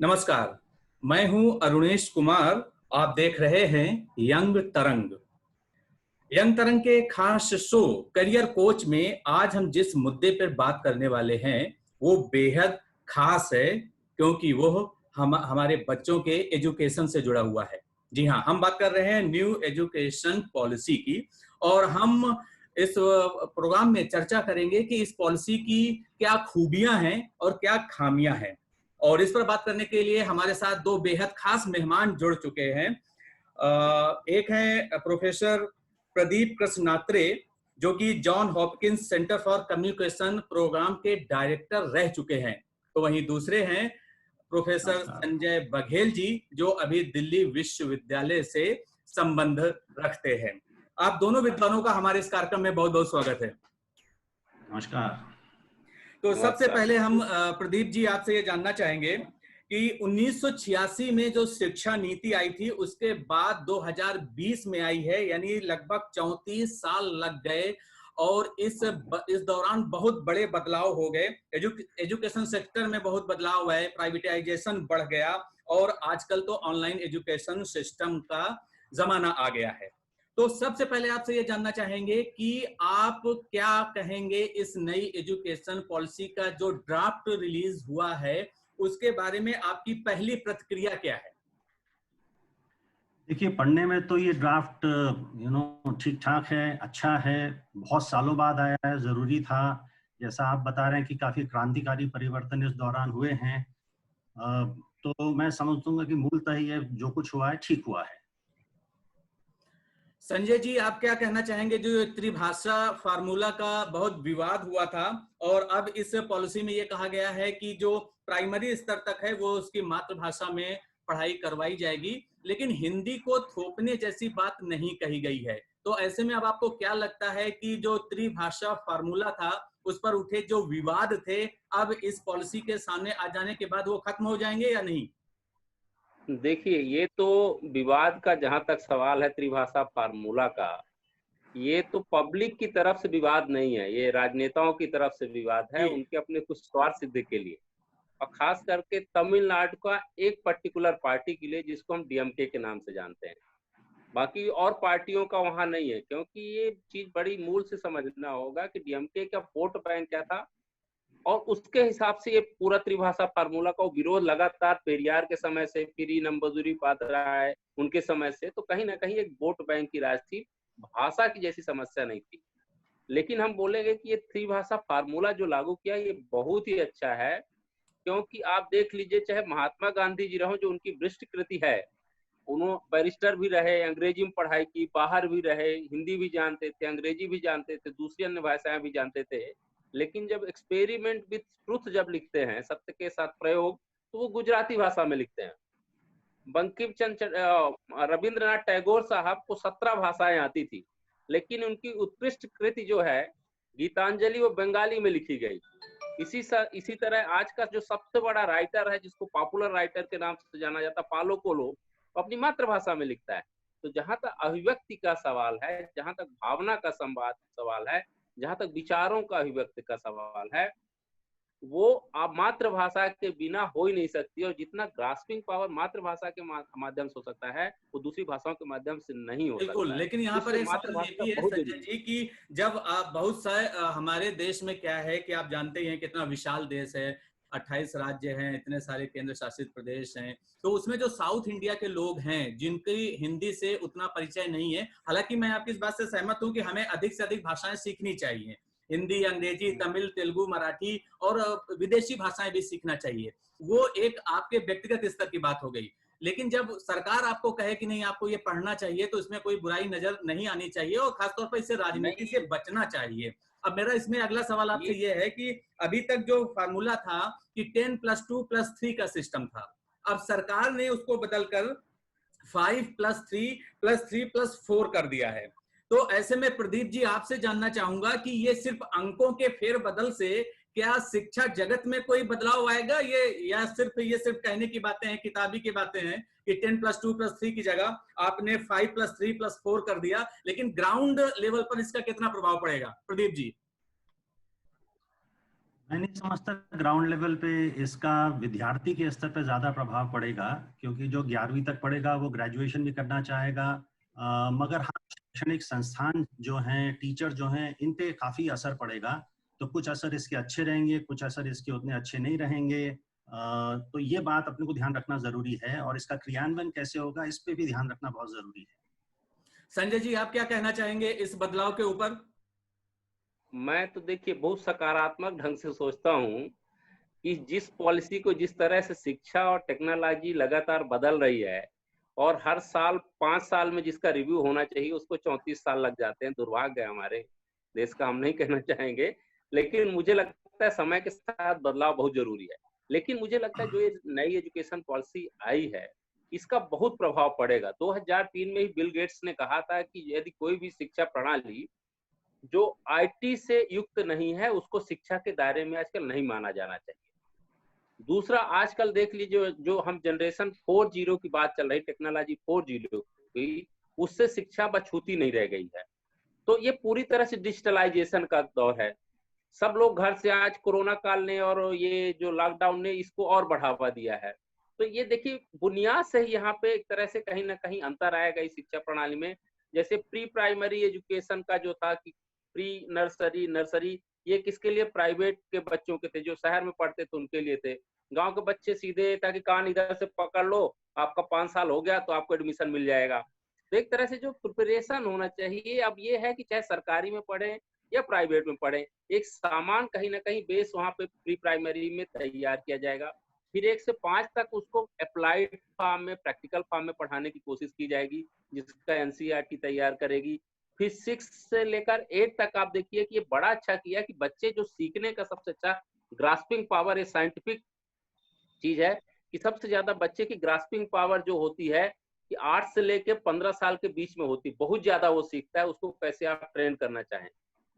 नमस्कार। मैं हूं अरुणेश कुमार। आप देख रहे हैं यंग तरंग। यंग तरंग के खास शो करियर कोच में आज हम जिस मुद्दे पर बात करने वाले हैं वो बेहद खास है, क्योंकि वो हमारे बच्चों के एजुकेशन से जुड़ा हुआ है। जी हाँ, हम बात कर रहे हैं न्यू एजुकेशन पॉलिसी की। और हम इस प्रोग्राम में चर्चा करेंगे कि इस पॉलिसी की क्या खूबियां हैं और क्या खामियां हैं। और इस पर बात करने के लिए हमारे साथ दो बेहद खास मेहमान जुड़ चुके हैं। एक है प्रोफेसर प्रदीप कृष्णात्रे, जो कि John Hopkins Center for Communication Program के डायरेक्टर रह चुके हैं। तो वहीं दूसरे हैं प्रोफेसर संजय बघेल जी, जो अभी दिल्ली विश्वविद्यालय से संबंध रखते हैं। आप दोनों विद्वानों का हमारे इस कार्यक्रम में बहुत बहुत स्वागत है। नमस्कार। तो सबसे पहले हम प्रदीप जी आपसे ये जानना चाहेंगे कि 1986 में जो शिक्षा नीति आई थी उसके बाद 2020 में आई है, यानी लगभग 34 साल लग गए। और इस दौरान बहुत बड़े बदलाव हो गए। एजुकेशन सेक्टर में बहुत बदलाव हुआ है, प्राइवेटाइजेशन बढ़ गया और आजकल तो ऑनलाइन एजुकेशन सिस्टम का जमाना आ गया है। तो सबसे पहले आपसे ये जानना चाहेंगे कि आप क्या कहेंगे इस नई एजुकेशन पॉलिसी का जो ड्राफ्ट रिलीज हुआ है उसके बारे में आपकी पहली प्रतिक्रिया क्या है? देखिए, पढ़ने में तो ये ड्राफ्ट ठीक ठाक है, अच्छा है। बहुत सालों बाद आया है, जरूरी था। जैसा आप बता रहे हैं कि काफी क्रांतिकारी परिवर्तन इस दौरान हुए हैं। तो मैं समझूंगा कि मूलतः ये जो कुछ हुआ है ठीक हुआ है। संजय जी, आप क्या कहना चाहेंगे? जो त्रिभाषा फार्मूला का बहुत विवाद हुआ था और अब इस पॉलिसी में ये कहा गया है कि जो प्राइमरी स्तर तक है वो उसकी मातृभाषा में पढ़ाई करवाई जाएगी, लेकिन हिंदी को थोपने जैसी बात नहीं कही गई है। तो ऐसे में अब आपको क्या लगता है कि जो त्रिभाषा फार्मूला था उस पर उठे जो विवाद थे, अब इस पॉलिसी के सामने आ जाने के बाद वो खत्म हो जाएंगे या नहीं? देखिए, ये तो विवाद का जहाँ तक सवाल है त्रिभाषा फार्मूला का, ये तो पब्लिक की तरफ से विवाद नहीं है, ये राजनेताओं की तरफ से विवाद है, उनके अपने कुछ स्वार्थ सिद्धि के लिए। और खास करके तमिलनाडु का एक पर्टिकुलर पार्टी के लिए, जिसको हम डीएमके के नाम से जानते हैं। बाकी और पार्टियों का वहाँ नहीं है, क्योंकि ये चीज़ बड़ी मूल से समझना होगा कि डीएमके का वोट बैंक क्या था और उसके हिसाब से ये पूरा त्रिभाषा फार्मूला का विरोध लगातार पेरियार के समय से, फिर नंबूदिरी पात्राय उनके समय से, तो कहीं ना कहीं एक वोट बैंक की राज थी, भाषा की जैसी समस्या नहीं थी। लेकिन हम बोलेंगे कि ये त्रिभाषा फार्मूला जो लागू किया ये बहुत ही अच्छा है, क्योंकि आप देख लीजिए, चाहे महात्मा गांधी जी रहो, जो उनकी वृष्ट कृति है, उन्होंने बैरिस्टर भी रहे, अंग्रेजी में पढ़ाई की, बाहर भी रहे, हिंदी भी जानते थे, अंग्रेजी भी जानते थे, दूसरी अन्य भाषाएं भी जानते थे। लेकिन जब एक्सपेरिमेंट विथ ट्रुथ जब लिखते हैं, सत्य के साथ प्रयोग, तो वो गुजराती भाषा में लिखते हैं। बंकिम चंद्र रविंद्रनाथ टैगोर साहब को 17 भाषाएं आती थी, लेकिन उनकी उत्कृष्ट कृति जो है गीतांजलि, वो बंगाली में लिखी गई। इसी तरह आज का जो सबसे बड़ा राइटर है, जिसको पॉपुलर राइटर के नाम से जाना जाता, पालो कोलो, अपनी मातृभाषा में लिखता है। तो जहां तक अभिव्यक्ति का सवाल है, जहां तक भावना का संवाद सवाल है, जहां तक विचारों का अभिव्यक्ति का सवाल है, वो आप मातृभाषा के बिना हो ही नहीं सकती। और जितना ग्रास्पिंग पावर मातृभाषा के माध्यम से हो सकता है, वो दूसरी भाषाओं के माध्यम से नहीं हो बिल्कुल, सकता है। लेकिन यहाँ पर एक सवाल ये भी है संजय जी कि जब आप बहुत सारे हमारे देश में क्या है कि आप जानते हैं कितना विशाल देश है, 28 राज्य हैं, इतने सारे केंद्र शासित प्रदेश हैं। तो उसमें जो साउथ इंडिया के लोग हैं जिनकी हिंदी से उतना परिचय नहीं है, हालांकि मैं आपकी इस बात से सहमत हूं कि हमें अधिक से अधिक भाषाएं सीखनी चाहिए, हिंदी, अंग्रेजी, तमिल, तेलुगु, मराठी और विदेशी भाषाएं भी सीखना चाहिए। वो एक आपके व्यक्तिगत स्तर की बात हो गई। लेकिन जब सरकार आपको कहे कि नहीं आपको ये पढ़ना चाहिए, तो इसमें कोई बुराई नजर नहीं आनी चाहिए और खासतौर पर इससे राजनीति से बचना चाहिए। अब मेरा इसमें अगला सवाल आपसे ये है कि अभी तक जो फार्मूला था कि 10+2+3 का सिस्टम था, अब सरकार ने उसको बदलकर 5+3+3+4 कर दिया है। तो ऐसे में प्रदीप जी आपसे जानना चाहूंगा कि ये सिर्फ अंकों के फेरबदल से क्या शिक्षा जगत में कोई बदलाव आएगा, ये या सिर्फ कहने की बातें हैं, किताबी की बातें हैं कि 10+2+3 की जगह आपने 5+3+4 कर दिया, लेकिन ग्राउंड लेवल पर इसका कितना प्रभाव पड़ेगा? प्रदीप जी। मैं नहीं समझता ग्राउंड लेवल पे इसका विद्यार्थी के स्तर पे ज्यादा प्रभाव पड़ेगा, क्योंकि जो 11वीं तक पढ़ेगा वो ग्रेजुएशन भी करना चाहेगा। मगर हाँ, शैक्षणिक संस्थान जो हैं, टीचर जो हैं, इन पे काफी असर पड़ेगा। तो कुछ असर इसके अच्छे रहेंगे, कुछ असर इसके उतने अच्छे नहीं रहेंगे। तो ये बात अपने को ध्यान रखना जरूरी है, और इसका क्रियान्वयन कैसे होगा इस पे भी ध्यान रखना बहुत जरूरी है। संजय जी, आप क्या कहना चाहेंगे इस बदलाव के ऊपर? मैं तो देखिए बहुत सकारात्मक ढंग से सोचता हूँ कि जिस पॉलिसी को जिस तरह से शिक्षा और टेक्नोलॉजी लगातार बदल रही है, और हर साल 5 साल में जिसका रिव्यू होना चाहिए उसको 34 साल लग जाते हैं। दुर्भाग्य है हमारे देश का, हम नहीं कहना चाहेंगे, लेकिन मुझे लगता है समय के साथ बदलाव बहुत जरूरी है। लेकिन मुझे लगता है जो ये नई एजुकेशन पॉलिसी आई है, इसका बहुत प्रभाव पड़ेगा। 2003 में ही बिल गेट्स ने कहा था कि यदि कोई भी शिक्षा प्रणाली जो आईटी से युक्त नहीं है, उसको शिक्षा के दायरे में आजकल नहीं माना जाना चाहिए। दूसरा, आजकल देख लीजिए जो हम जनरेशन 4.0 की बात चल रही, टेक्नोलॉजी 4.0 की, उससे शिक्षा बछूती नहीं रह गई है। तो ये पूरी तरह से डिजिटलाइजेशन का दौर है। सब लोग घर से, आज कोरोना काल ने और ये जो लॉकडाउन ने इसको और बढ़ावा दिया है। तो ये देखिए बुनियाद से ही यहाँ पे एक तरह से कहीं ना कहीं अंतर आएगा इस शिक्षा प्रणाली में। जैसे प्री प्राइमरी एजुकेशन का जो था कि प्री नर्सरी, नर्सरी, ये किसके लिए? प्राइवेट के बच्चों के थे, जो शहर में पढ़ते थे उनके लिए थे। गांव के बच्चे सीधे ताकि कान इधर से पकड़ लो, आपका 5 साल हो गया तो आपको एडमिशन मिल जाएगा। तो एक तरह से जो प्रिपरेशन होना चाहिए अब ये है कि चाहे सरकारी में पढ़े या प्राइवेट में पढ़े, एक सामान कहीं ना कहीं बेस वहां पे प्री प्राइमरी में तैयार किया जाएगा। फिर 1 से 5 तक उसको अप्लाइड फॉर्म में, प्रैक्टिकल फॉर्म में पढ़ाने की कोशिश की जाएगी, जिसका एनसीईआरटी तैयार करेगी। फिर 6 से लेकर 8 तक आप देखिए कि ये बड़ा अच्छा किया कि बच्चे जो सीखने का सबसे अच्छा ग्रास्पिंग पावर, ये साइंटिफिक चीज है कि सबसे ज्यादा बच्चे की ग्रास्पिंग पावर जो होती है कि 8 से लेके 15 साल के बीच में होती, बहुत ज्यादा वो सीखता है। उसको कैसे आप ट्रेन करना चाहें।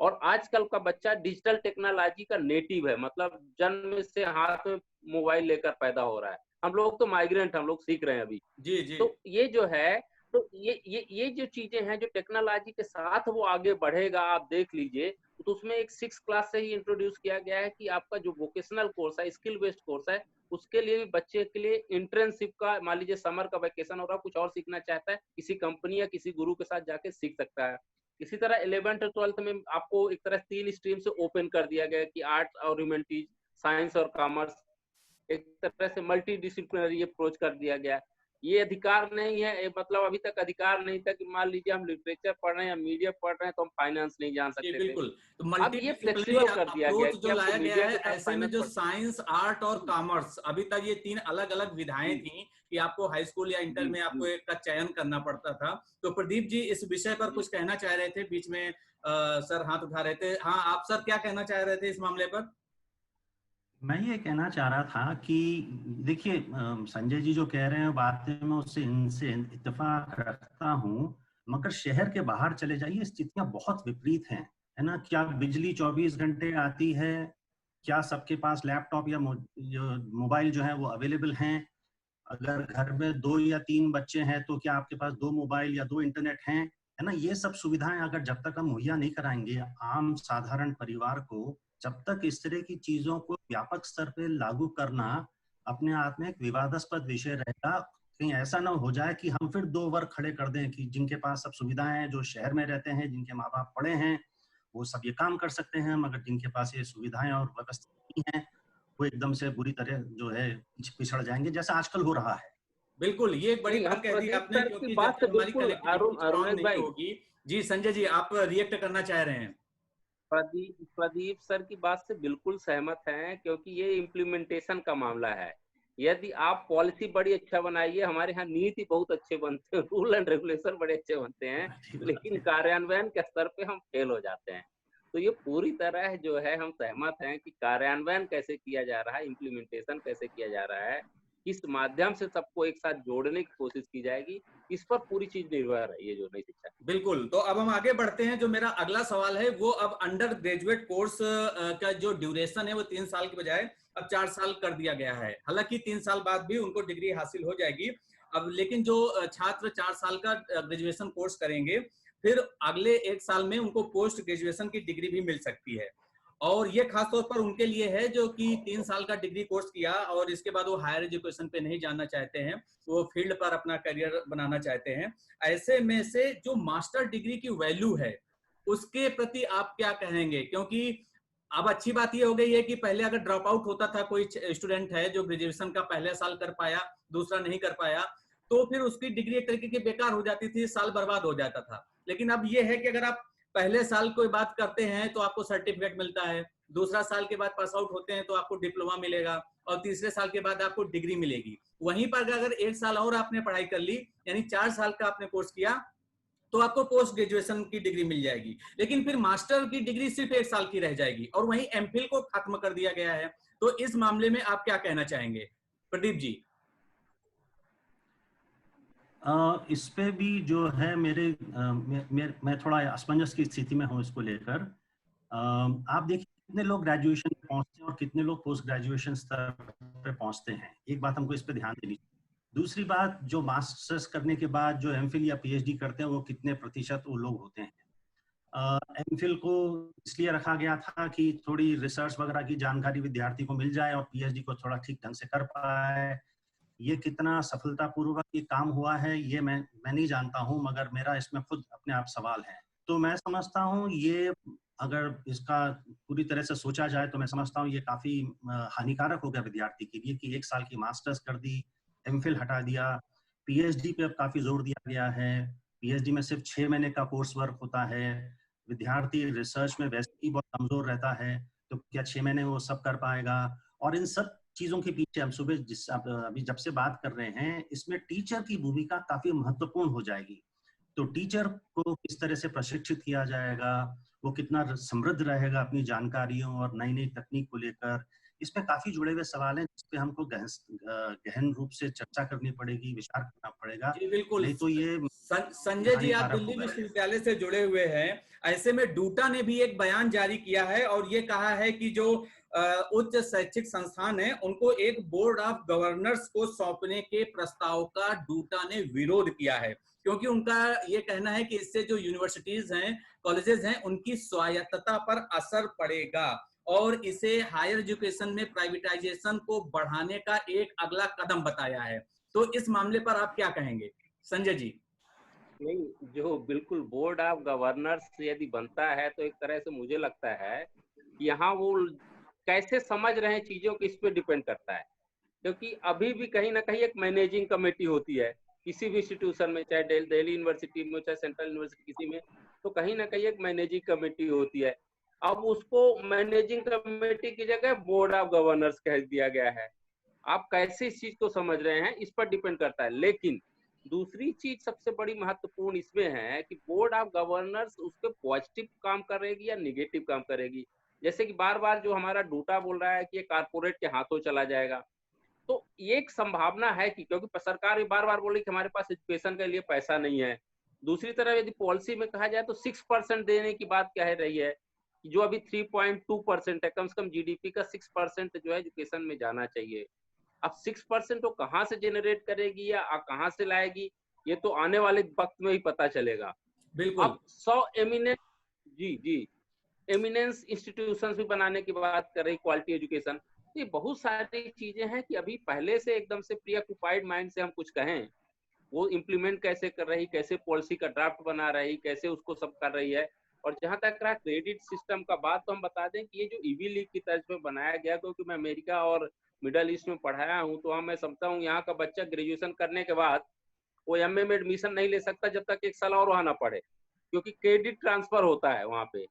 और आजकल का बच्चा डिजिटल टेक्नोलॉजी का नेटिव है, मतलब जन्म से हाथ में मोबाइल लेकर पैदा हो रहा है। हम लोग तो माइग्रेंट, हम लोग सीख रहे हैं अभी। जी जी। तो ये जो है, तो ये जो चीजें हैं जो टेक्नोलॉजी के साथ वो आगे बढ़ेगा, आप देख लीजिए। तो उसमें एक 6 क्लास से ही इंट्रोड्यूस किया गया है कि आपका जो वोकेशनल कोर्स है, स्किल बेस्ड कोर्स है, उसके लिए भी बच्चे के लिए इंटर्नशिप का, मान लीजिए समर का वैकेशन हो रहा है, कुछ और सीखना चाहता है, किसी कंपनी या किसी गुरु के साथ जाके सीख सकता है। इसी तरह 11th और 12th में आपको एक तरह 3 स्ट्रीम से ओपन कर दिया गया कि आर्ट्स और ह्यूमैनिटीज, साइंस और कॉमर्स, एक तरह से मल्टी डिसिप्लिनरी अप्रोच कर दिया गया। ये अधिकार नहीं है, मतलब अभी तक अधिकार नहीं था कि मान लीजिए हम लिटरेचर पढ़ रहे हैं या मीडिया पढ़ रहे हैं तो हम फाइनेंस नहीं जान जी सकते थे। बिल्कुल। तो अब मल्टी ये डिसिप्लिनरी फ्लेक्सिबल कर दिया गया अप्रोच कि जो आपको लाया गया मीडिया है, के साथ ऐसे में फाइनेंस जो पढ़। साइंस, आर्ट और कॉमर्स, अभी तक ये 3 अलग अलग विधाएं जी थी कि आपको हाई स्कूल या इंटर जी में जी आपको एक का चयन करना पड़ता था। तो प्रदीप जी इस विषय पर जी। कुछ कहना चाह रहे थे, बीच में सर हाथ उठा रहे थे। हाँ, आप सर क्या कहना चाह रहे थे इस मामले पर? मैं ये कहना चाह रहा था कि देखिए, संजय जी जो कह रहे हैं बातें मैं उससे इनसे इत्तेफाक रखता हूँ, मगर शहर के बाहर चले जाइए, स्थितियां बहुत विपरीत हैं, है ना। क्या बिजली 24 घंटे आती है? क्या सबके पास लैपटॉप या मोबाइल जो है वो अवेलेबल हैं? अगर घर में 2 या 3 बच्चे हैं तो क्या आपके पास 2 मोबाइल या 2 इंटरनेट हैं? है ना। ये सब सुविधाएं अगर जब तक हम मुहैया नहीं कराएंगे आम साधारण परिवार को, जब तक इस तरह की चीजों को व्यापक स्तर पे लागू करना अपने आप में एक विवादास्पद विषय रहेगा। कहीं ऐसा ना हो जाए कि हम फिर 2 वर्ग खड़े कर दें कि जिनके पास सब सुविधाएं हैं, जो शहर में रहते हैं, जिनके माँ बाप पढ़े हैं, वो सब ये काम कर सकते हैं, मगर जिनके पास ये सुविधाएं और व्यवस्था नहीं है, वो एकदम से बुरी तरह जो है पिछड़ जाएंगे, जैसा आजकल हो रहा है। बिल्कुल, ये एक बड़ी नहीं, हम बात कह दी प्रदीप आपने, सर की क्योंकि जब बात तक से हमारी बिल्कुल, कनेक्टिविटी अरुण स्ट्रांग अरुणेश नहीं भाई, होगी। जी संजय जी, आप रिएक्ट करना चाह रहे हैं? प्रदीप सर की बात से बिल्कुल सहमत हैं, क्योंकि ये इम्प्लीमेंटेशन का मामला है। यदि आप पॉलिसी बड़ी अच्छा बनाइए, हमारे यहाँ नीति बहुत अच्छे बनते हैं, रूल एंड रेगुलेशन बड़े अच्छे बनते हैं, ठीक बात लेकिन है। कार्यान्वयन के स्तर पे हम फेल हो जाते हैं। तो ये पूरी तरह जो है हम सहमत हैं कि कार्यान्वयन कैसे किया जा रहा है, इम्प्लीमेंटेशन कैसे किया जा रहा है, किस माध्यम से सबको एक साथ जोड़ने की कोशिश की जाएगी, इस पर पूरी चीज निर्भर है ये जो नई शिक्षा। बिल्कुल। तो अब हम आगे बढ़ते हैं। जो मेरा अगला सवाल है वो अब अंडर ग्रेजुएट कोर्स का जो ड्यूरेशन है वो 3 साल की बजाय अब 4 साल कर दिया गया है। हालांकि 3 साल बाद भी उनको डिग्री हासिल हो जाएगी अब, लेकिन जो छात्र 4 साल का ग्रेजुएशन कोर्स करेंगे, फिर अगले 1 साल में उनको पोस्ट ग्रेजुएशन की डिग्री भी मिल सकती है। और ये खासतौर पर उनके लिए है जो कि 3 साल का डिग्री कोर्स किया और इसके बाद वो हायर एजुकेशन पे नहीं जाना चाहते हैं, वो फील्ड पर अपना करियर बनाना चाहते हैं। ऐसे में से जो मास्टर डिग्री की वैल्यू है उसके प्रति आप क्या कहेंगे? क्योंकि अब अच्छी बात ये हो गई है कि पहले अगर ड्रॉप आउट होता था, कोई स्टूडेंट है जो ग्रेजुएशन का पहले साल कर पाया, दूसरा नहीं कर पाया, तो फिर उसकी डिग्री एक तरीके की बेकार हो जाती थी, साल बर्बाद हो जाता था। लेकिन अब ये है कि अगर आप पहले साल कोई बात करते हैं तो आपको सर्टिफिकेट मिलता है, दूसरा साल के बाद पास आउट होते हैं तो आपको डिप्लोमा मिलेगा और तीसरे साल के बाद आपको डिग्री मिलेगी। वहीं पर अगर 1 साल और आपने पढ़ाई कर ली, यानी 4 साल का आपने कोर्स किया, तो आपको पोस्ट ग्रेजुएशन की डिग्री मिल जाएगी। लेकिन फिर मास्टर की डिग्री सिर्फ 1 साल की रह जाएगी और वहीं एमफिल को खत्म कर दिया गया है। तो इस मामले में आप क्या कहना चाहेंगे प्रदीप जी? इस पे भी जो है मैं थोड़ा असमंजस की स्थिति में हूँ इसको लेकर। आप देखिए कितने लोग ग्रेजुएशन पे पहुंचते हैं और कितने लोग पोस्ट ग्रेजुएशन स्तर पे पहुंचते हैं, एक बात हमको इस पे ध्यान देनी चाहिए। दूसरी बात, जो मास्टर्स करने के बाद जो एमफिल या पीएचडी करते हैं वो कितने प्रतिशत वो लोग होते हैं। एमफिल को इसलिए रखा गया था कि थोड़ी रिसर्च वगैरह की जानकारी विद्यार्थी को मिल जाए और पीएचडी को थोड़ा ठीक ढंग से कर पाए। ये कितना सफलतापूर्वक ये काम हुआ है ये मैं नहीं जानता हूँ, मगर मेरा इसमें खुद अपने आप सवाल है। तो मैं समझता हूँ ये, अगर इसका पूरी तरह से सोचा जाए तो मैं समझता हूँ ये काफी हानिकारक हो गया विद्यार्थी के लिए कि 1 साल की मास्टर्स कर दी, एमफिल हटा दिया, पीएचडी पे अब काफी जोर दिया गया है। पीएचडी में सिर्फ 6 महीने का कोर्स वर्क होता है। विद्यार्थी रिसर्च में वैसे ही बहुत कमजोर रहता है, तो क्या 6 महीने वो सब कर पाएगा? और इन सब चीजों के पीछे हम सुबह अभी जब से बात कर रहे हैं, इसमें टीचर की भूमिका काफी महत्वपूर्ण हो जाएगी। तो टीचर को किस तरह से प्रशिक्षित किया जाएगा, वो कितना समृद्ध रहेगा अपनी जानकारियों और नई नई तकनीक को लेकर, इस पे काफी जुड़े हुए सवाल हैं जिस पे हमको गहन रूप से चर्चा करनी पड़ेगी, विचार करना पड़ेगा। जी बिल्कुल। नहीं तो ये संजय जी, आप दिल्ली विश्वविद्यालय से जुड़े हुए हैं, ऐसे में डूटा ने भी एक बयान जारी किया है और ये कहा है कि जो उच्च शैक्षिक संस्थान है उनको एक बोर्ड ऑफ गवर्नर्स को सौंपने के प्रस्ताव का डूटा ने विरोध किया है, क्योंकि उनका ये कहना है कि इससे जो यूनिवर्सिटीज हैं, कॉलेजेस हैं, उनकी स्वायत्तता पर असर पड़ेगा और इसे हायर एजुकेशन में प्राइवेटाइजेशन को बढ़ाने का एक अगला कदम बताया है। तो इस मामले पर आप क्या कहेंगे संजय जी? नहीं, जो बिल्कुल बोर्ड ऑफ गवर्नर्स यदि बनता है तो एक तरह से मुझे लगता है कि यहाँ वो कैसे समझ रहे हैं चीजों को, इस पे डिपेंड करता है। क्योंकि अभी भी कहीं ना कहीं एक मैनेजिंग कमेटी होती है किसी भी इंस्टीट्यूशन में, चाहे दिल्ली यूनिवर्सिटी में, चाहे सेंट्रल यूनिवर्सिटी किसी में, तो कहीं ना कहीं एक मैनेजिंग कमेटी होती है। अब उसको मैनेजिंग कमेटी की जगह बोर्ड ऑफ गवर्नर्स कह दिया गया है। आप कैसे इस चीज को समझ रहे हैं इस पर डिपेंड करता है। लेकिन दूसरी चीज सबसे बड़ी महत्वपूर्ण इसमें है कि बोर्ड ऑफ गवर्नर्स उस पर पॉजिटिव काम करेगी या निगेटिव काम करेगी। जैसे कि बार बार जो हमारा डूटा बोल रहा है कि ये कारपोरेट के हाथों चला जाएगा, तो ये एक संभावना है कि क्योंकि सरकार भी बार बार बोल रही कि हमारे पास एजुकेशन के लिए पैसा नहीं है। दूसरी तरफ यदि पॉलिसी में कहा जाए तो 6% देने की बात कह रही है, जो अभी 3.2% है, कम से कम जीडीपी का 6% जो है एजुकेशन में जाना चाहिए। अब 6% वो कहाँ से जनरेट करेगी या कहाँ से लाएगी, ये तो आने वाले वक्त में ही पता चलेगा। बिल्कुल। अब 100 एमिनेंस इंस्टीट्यूशंस भी बनाने की बात कर रही, क्वालिटी एजुकेशन, ये बहुत सारी चीजें हैं कि अभी पहले से एकदम से प्री ऑक्युपाइड माइंड से हम कुछ कहें, वो इम्प्लीमेंट कैसे कर रही, कैसे पॉलिसी का ड्राफ्ट बना रही, कैसे उसको सब कर रही है। और जहां तक रहा क्रेडिट सिस्टम का बात, तो हम बता दें कि ये जो ईवी लीग की तर्ज पे बनाया गया, क्योंकि मैं अमेरिका और मिडल ईस्ट में पढ़ाया हूँ, तो मैं समझता हूँ यहाँ का बच्चा ग्रेजुएशन करने के बाद वो एमए में एडमिशन नहीं ले सकता जब तक 1 साल और वहां ना पढ़े, क्योंकि क्रेडिट ट्रांसफर होता है वहां पे।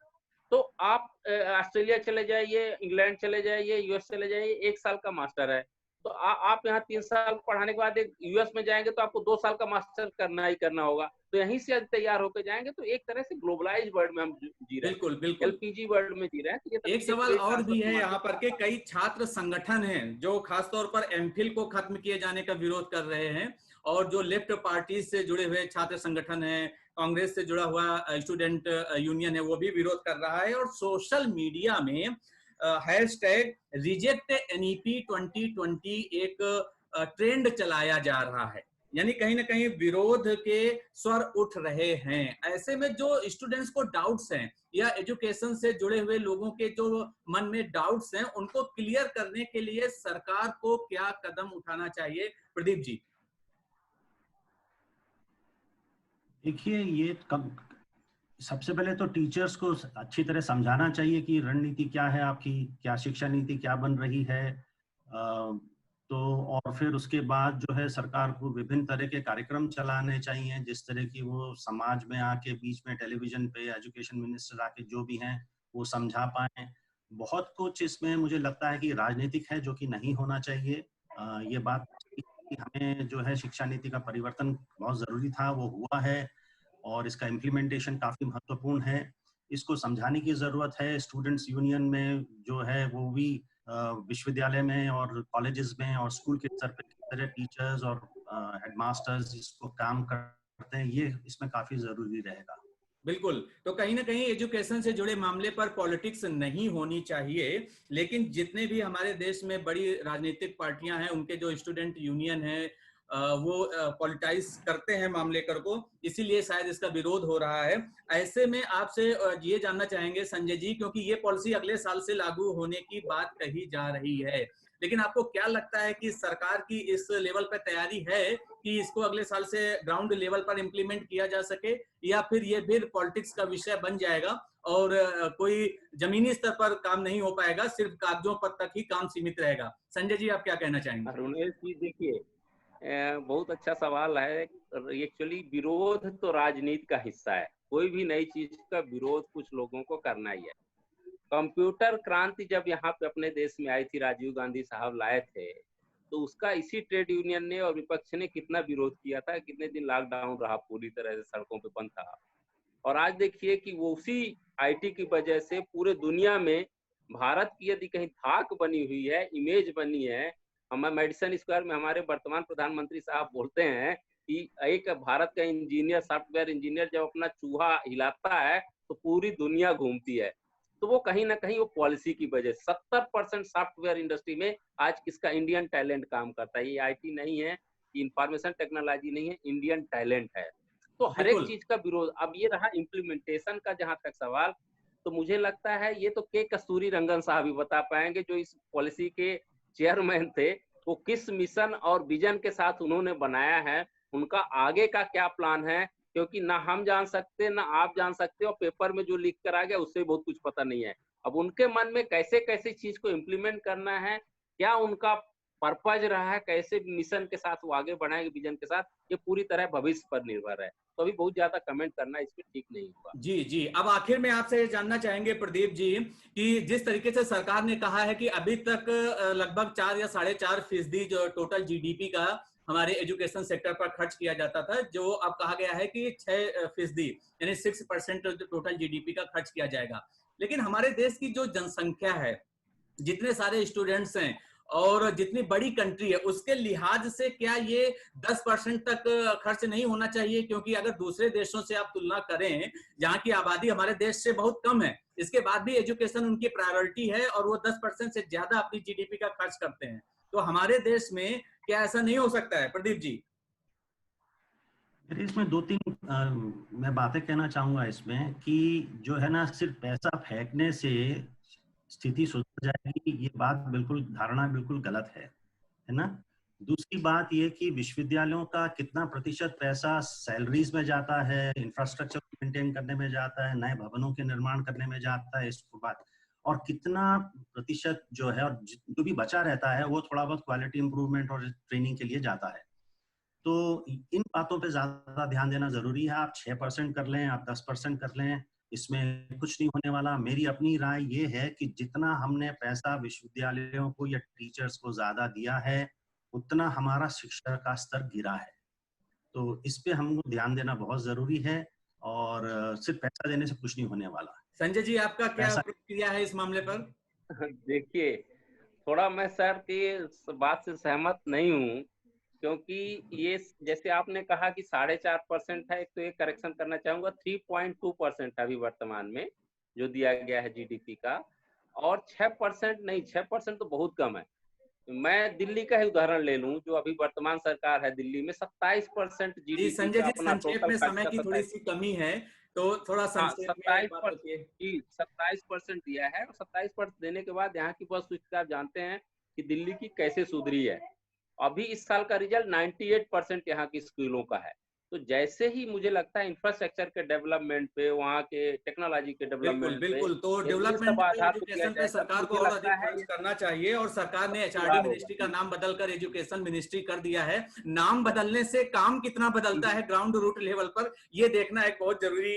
तो आप ऑस्ट्रेलिया चले जाइए, इंग्लैंड चले जाइए, यूएस चले जाइए, 1 साल का मास्टर है, तो आप यहाँ 3 साल पढ़ाने के बाद एक यूएस में जाएंगे तो आपको 2 साल का मास्टर करना ही करना होगा, तो यहीं से तैयार होकर जाएंगे। तो एक तरह से ग्लोबलाइज वर्ल्ड में हम जी रहे हैं, बिल्कुल बिल्कुल एलपीजी वर्ल्ड में जी रहे हैं। तो एक सवाल और भी है यहाँ पर के कई छात्र संगठन हैं जो खासतौर पर एमफिल को खत्म किए जाने का विरोध कर रहे हैं, और जो लेफ्ट पार्टी से जुड़े हुए छात्र संगठन हैं, कांग्रेस से जुड़ा हुआ स्टूडेंट यूनियन है, वो भी विरोध कर रहा है। और सोशल मीडिया में हैशटैग रिजेक्ट एनईपी 2020 एक ट्रेंड चलाया जा रहा है। यानी कहीं ना कहीं विरोध के स्वर उठ रहे हैं। ऐसे में जो स्टूडेंट्स को डाउट्स हैं या एजुकेशन से जुड़े हुए लोगों के जो मन में डाउट्स हैं, उनको क्लियर करने के लिए सरकार को क्या कदम उठाना चाहिए, प्रदीप जी? देखिए, ये सबसे पहले तो टीचर्स को अच्छी तरह समझाना चाहिए कि रणनीति क्या है आपकी, क्या शिक्षा नीति क्या बन रही है। तो और फिर उसके बाद जो है सरकार को विभिन्न तरह के कार्यक्रम चलाने चाहिए, जिस तरह की वो समाज में आके बीच में टेलीविजन पे एजुकेशन मिनिस्टर आके जो भी हैं वो समझा पाए। बहुत कुछ इसमें मुझे लगता है कि राजनीतिक है, जो कि नहीं होना चाहिए। ये बात कि हमें जो है शिक्षा नीति का परिवर्तन बहुत जरूरी था, वो हुआ है और इसका इम्प्लीमेंटेशन काफी महत्वपूर्ण है। इसको समझाने की जरूरत है। स्टूडेंट्स यूनियन में जो है वो भी विश्वविद्यालय में और कॉलेजेस में और स्कूल के स्तर पर किस तरह टीचर्स और हेडमास्टर्स इसको काम करते हैं, ये इसमें काफी जरूरी रहेगा। बिल्कुल। तो कहीं ना कहीं एजुकेशन से जुड़े मामले पर पॉलिटिक्स नहीं होनी चाहिए, लेकिन जितने भी हमारे देश में बड़ी राजनीतिक पार्टियां हैं, उनके जो स्टूडेंट यूनियन है वो पॉलिटाइज करते हैं मामले कर को, इसीलिए शायद इसका विरोध हो रहा है। ऐसे में आपसे ये जानना चाहेंगे संजय जी, क्योंकि ये पॉलिसी अगले साल से लागू होने की बात कही जा रही है, लेकिन आपको क्या लगता है कि सरकार की इस लेवल पर तैयारी है कि इसको अगले साल से ग्राउंड लेवल पर इंप्लीमेंट किया जा सके, या फिर ये फिर पॉलिटिक्स का विषय बन जाएगा और कोई जमीनी स्तर पर काम नहीं हो पाएगा, सिर्फ कागजों पर तक ही काम सीमित रहेगा? संजय जी, आप क्या कहना चाहेंगे? अरुणेश जी, देखिए, बहुत अच्छा सवाल है। एक्चुअली विरोध तो राजनीति का हिस्सा है। कोई भी नई चीज का विरोध कुछ लोगों को करना ही है। कंप्यूटर क्रांति जब यहाँ पे अपने देश में आई थी, राजीव गांधी साहब लाए थे, तो उसका इसी ट्रेड यूनियन ने और विपक्ष ने कितना विरोध किया था। कितने दिन लॉकडाउन रहा, पूरी तरह से सड़कों पे बंद था। और आज देखिए कि वो उसी आईटी की वजह से पूरे दुनिया में भारत की यदि कहीं धाक बनी हुई है, इमेज बनी है। हमारे मेडिसन स्क्वायर में हमारे वर्तमान प्रधानमंत्री साहब बोलते हैं कि एक भारत का इंजीनियर, सॉफ्टवेयर इंजीनियर जब अपना चूहा हिलाता है तो पूरी दुनिया घूमती है। तो वो कहीं ना कहीं वो पॉलिसी की वजह, 70% सॉफ्टवेयर इंडस्ट्री में आज किसका, इंडियन टैलेंट काम करता है। ये आईटी नहीं है, इंफॉर्मेशन टेक्नोलॉजी नहीं है, इंडियन टैलेंट है। तो हर एक चीज का विरोध। अब ये रहा इम्प्लीमेंटेशन का जहां तक सवाल, तो मुझे लगता है ये तो के कस्तूरी रंगन साहब ही बता पाएंगे, जो इस पॉलिसी के चेयरमैन थे। वो किस मिशन और विजन के साथ उन्होंने बनाया है, उनका आगे का क्या प्लान है, क्योंकि ना हम जान सकते ना आप जान सकते, और पेपर में जो लिख कर आ गया उससे बहुत कुछ पता नहीं है। अब उनके मन में कैसे कैसे चीज को इम्प्लीमेंट करना है, क्या उनका पर्पज रहा है, कैसे मिशन के साथ वो आगे बढ़ाएंगे विजन के साथ, ये पूरी तरह भविष्य पर निर्भर है। तो अभी बहुत ज्यादा कमेंट करना इस पर ठीक नहीं हुआ। जी जी। अब आखिर में आपसे ये जानना चाहेंगे प्रदीप जी कि जिस तरीके से सरकार ने कहा है कि अभी तक लगभग 4 या 4.5% जो टोटल जीडीपी का हमारे एजुकेशन सेक्टर पर खर्च किया जाता था, जो अब कहा गया है कि 6% यानी 6% टोटल जीडीपी का खर्च किया जाएगा। लेकिन हमारे देश की जो जनसंख्या है, जितने सारे स्टूडेंट्स हैं और जितनी बड़ी कंट्री है, उसके लिहाज से क्या ये 10% तक खर्च नहीं होना चाहिए? क्योंकि अगर दूसरे देशों से आप तुलना करें, जहां की आबादी हमारे देश से बहुत कम है, इसके बाद भी एजुकेशन उनकी प्रायोरिटी है और वो 10% से ज्यादा अपनी जीडीपी का खर्च करते हैं। तो हमारे देश में क्या ऐसा नहीं हो सकता है, प्रदीप जी? इसमें दो तीन मैं बातें कहना चाहूंगा इसमें कि जो है ना, सिर्फ पैसा फेंकने से स्थिति सुधर जाएगी, ये बात बिल्कुल, धारणा बिल्कुल गलत है ना। दूसरी बात ये कि विश्वविद्यालयों का कितना प्रतिशत पैसा सैलरीज में जाता है, इंफ्रास्ट्रक्चर मेंटेन करने में जाता है, नए भवनों के निर्माण करने में जाता है, इसको बात, और कितना प्रतिशत जो है और जो भी बचा रहता है वो थोड़ा बहुत क्वालिटी इंप्रूवमेंट और ट्रेनिंग के लिए जाता है। तो इन बातों पे ज्यादा ध्यान देना जरूरी है। आप 6% कर लें, आप 10% कर लें, इसमें कुछ नहीं होने वाला। मेरी अपनी राय ये है कि जितना हमने पैसा विश्वविद्यालयों को या टीचर्स को ज्यादा दिया है, उतना हमारा शिक्षा का स्तर गिरा है। तो इस पे हमको ध्यान देना बहुत जरूरी है और सिर्फ पैसा देने से कुछ नहीं होने वाला। संजय जी, आपका क्या प्रतिक्रिया है इस मामले पर? देखिए, थोड़ा मैं सर की बात से सहमत नहीं हूँ, क्योंकि ये जैसे आपने कहा कि 4.5% है, तो ये करेक्शन करना चाहूंगा, 3.2% अभी वर्तमान में जो दिया गया है जीडीपी का, और 6% नहीं, 6% तो बहुत कम है। मैं दिल्ली का ही उदाहरण ले लूं, जो अभी वर्तमान सरकार है दिल्ली में 27% जी जीडीपी संजय का जी, अपना संक्षेप टोटल में, समय खर्चा की थोड़ी 27। सी कमी है, तो थोड़ा हाँ, संक्षेप में बात होती है। 27% दिया है, और 27% देने के बाद यहाँ की बस स्थिति आप जानते हैं कि दिल्ली की कैसे सुधरी है। अभी इस साल का रिजल्ट 98% यहाँ की स्कूलों का है। तो जैसे ही मुझे लगता है इंफ्रास्ट्रक्चर के डेवलपमेंट पे, वहाँ के टेक्नोलॉजी के बिल्कुल डेवलपमेंट पे, बिल्कुल, तो यदि इन डेवलपमेंट सब पे, आधार पे किया एजुकेशन पे जाएगा तो सरकार को मुझे और लगता अधिक है खर्च ये करना चाहिए, और सरकार ने एचआरडी सुधार होगा। मिनिस्ट्री का नाम बदलकर एजुकेशन मिनिस्ट्री कर दिया है। नाम बदलने से काम कितना बदलता है ग्राउंड रूट लेवल पर, ये देखना एक बहुत जरूरी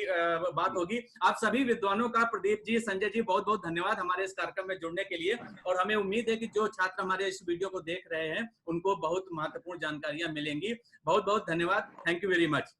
बात होगी। आप सभी विद्वानों का, प्रदीप जी, संजय जी, बहुत बहुत धन्यवाद हमारे इस कार्यक्रम में जुड़ने के लिए, और हमें उम्मीद है कि जो छात्र हमारे इस वीडियो को देख रहे हैं उनको बहुत महत्वपूर्ण जानकारियां मिलेंगी। बहुत बहुत धन्यवाद। Thank you very much.